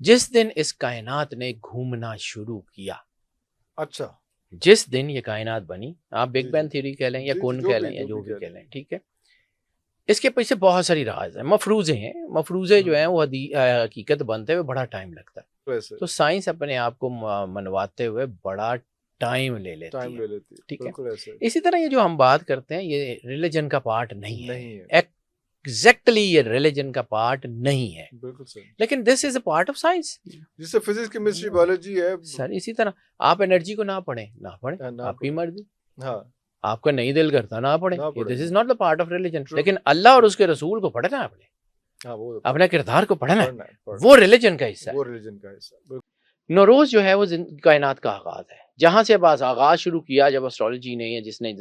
جس دن اس کائنات نے گھومنا شروع کیا، اچھا جس دن یہ کائنات بنی، آپ بگ جی بینگ تھیوری کہہ لیں یا جی کون جو کہہ بھی لیں یا جو بھی کہہ کہہ لیں. لیں، ٹھیک ہے، اس کے پیچھے بہت ساری راز ہیں، مفروضے ہیں، مفروضے جو ہیں وہ حقیقت بنتے ہوئے بڑا ٹائم لگتا ہے، ویسے تو سائنس اپنے آپ کو منواتے ہوئے بڑا ٹائم لے لیتی ٹائم ہے، لے لیتی ہے، ٹھیک ہے۔ بالکل ایسے اسی طرح یہ جو ہم بات کرتے ہیں یہ ریلیجن کا پارٹ نہیں ہے، نہیں ہے. ایگزیکٹلی یہ ریلیجن کا پارٹ نہیں ہے، بالکل صحیح. لیکن دس از اے پارٹ آف سائنس۔ جس سے فزکس کیمسٹری بایولوجی ہے. سر اسی طرح آپ انرجی کو نہ پڑھیں، نہ پڑھیں، نہ آپ کی مرضی، ہاں آپ کا نہیں دل کرتا نہ پڑھیں، نہ پڑھیں دس از گے. Not the part of religion, True. لیکن اللہ اور اس کے رسول کو پڑھنا ہے آپ نے، ہاں وہ اپنے کردار کو پڑھنا ہے، پڑھنا ہے وہ ریلیجن کا حصہ ہے۔ وہ ریلیجن کا حصہ. نوروز جو ہے وہ کائنات کا آغاز ہے، جہاں سے بس آغاز شروع کیا جب اسٹرالوجی نے یا جس نے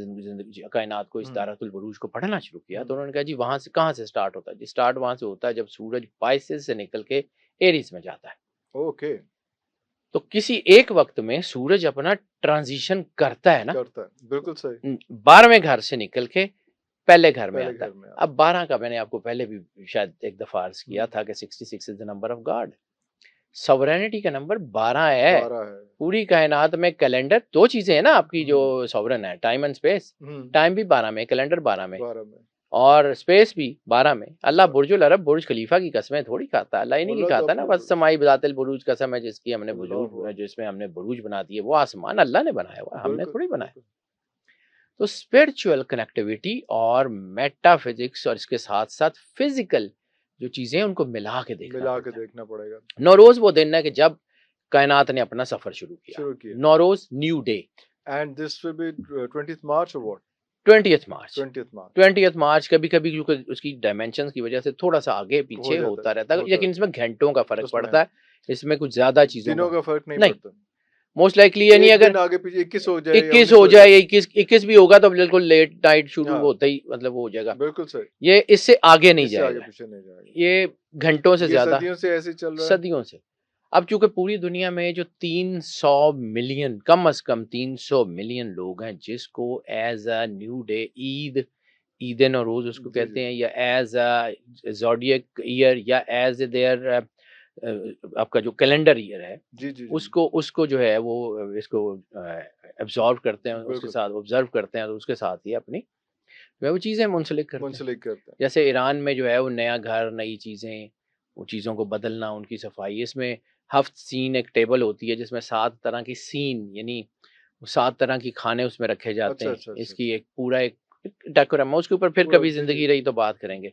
کائنات کو استارۃ البروج کو پڑھنا شروع کیا تو انہوں نے کہا جی وہاں سے کہاں سے سٹارٹ ہوتا ہے؟ جی سٹارٹ وہاں سے ہوتا ہے جب سورج پائسز سے نکل کے ایریز میں جاتا ہے، اوکے تو کسی ایک وقت میں سورج اپنا ٹرانزیشن کرتا ہے نا، کرتا ہے. بالکل صحیح. 12ویں گھر سے نکل کے پہلے گھر میں پہلے آتا گھر ہے۔ میں اب 12 کا میں نے آپ کو پہلے بھی شاید ایک دفعہ عرض کیا تھا کہ 66 از the number of God، sovereignty کا نمبر 12 ہے۔ 12 ہے. پوری کائنات میں کیلنڈر دو چیزیں ہیں نا آپ کی جو سورن ہے، ٹائم اینڈ اسپیس، ٹائم بھی 12 میں، کیلنڈر 12 میں 12 میں. اور اسپیس بھی 12 میں۔ اللہ برج العرب برج خلیفہ کی قسمیں تھوڑی کھاتا ہے، اللہ انہیں کی اللہ تو کھاتا ہے نا، اپنے بس سمائی بذات البروج قسم ہے جس کی ہم نے اللہ جس میں ہم نے بروج بنا دیے، وہ آسمان اللہ نے بنایا ہوا ہے، ہم نے بالکل تھوڑی بنایا۔ بالکل. تو اسپرچوئل کنیکٹیوٹی اور میٹا فزکس اور اس کے ساتھ ساتھ فزیکل جو چیزیں ان کو ملا کے ملا کے دیکھنا دیکھنا پڑے گا. نوروز وہ دن ہے کہ جب کائنات نے اپنا سفر شروع کیا، Nowruz new day, and this will be 20th March اور what 20th March 20th March 20th March کبھی کبھی کیونکہ اس کی ڈائمینشنز کی وجہ سے تھوڑا سا آگے پیچھے ہوتا رہتا ہے، لیکن اس میں گھنٹوں کا فرق پڑتا ہے، اس میں کچھ زیادہ چیزوں دنوں کا فرق نہیں پڑتا. موسٹ لائکلی یعنی اگر آگے پیچھے 21 ہو جائے 21 ہو جائے، 21 بھی ہوگا تو بالکل لیٹ نائٹ شروع ہوتا ہی مطلب وہ ہو جائے گا، بالکل صحیح. یہ اس سے آگے نہیں جائے آگے گا، پیچھے نہیں جائے گا. یہ گھنٹوں سے زیادہ، صدیوں سے ایسے چل رہا ہے. صدیوں سے۔ اب چونکہ پوری دنیا میں جو 300 ملین، کم از کم 300 ملین لوگ ہیں جس کو ایز اے نیو ڈے، عید نوروز اس کو کہتے ہیں، یا ایز اے زوڈیک ایئر، یا ایز اے دیئر آپ کا جو کیلنڈر ایئر ہے، اس کو جو ہے وہ اس کو ایبزارو کرتے ہیں، اس کے ساتھ آبزرو کرتے ہیں، تو اس کے ساتھ ہی اپنی وہ چیزیں منسلک کرتے ہیں۔ جیسے ایران میں جو ہے وہ نیا گھر، نئی چیزیں، وہ چیزوں کو بدلنا، ان کی صفائی، اس میں ہفت سین ایک ٹیبل ہوتی ہے جس میں 7 طرح کی سین، یعنی 7 طرح کی کھانے اس میں رکھے جاتے ہیں، اس کی ایک پورا ایک ڈیکورم ہے، اس کے اوپر پھر کبھی زندگی رہی تو بات کریں گے۔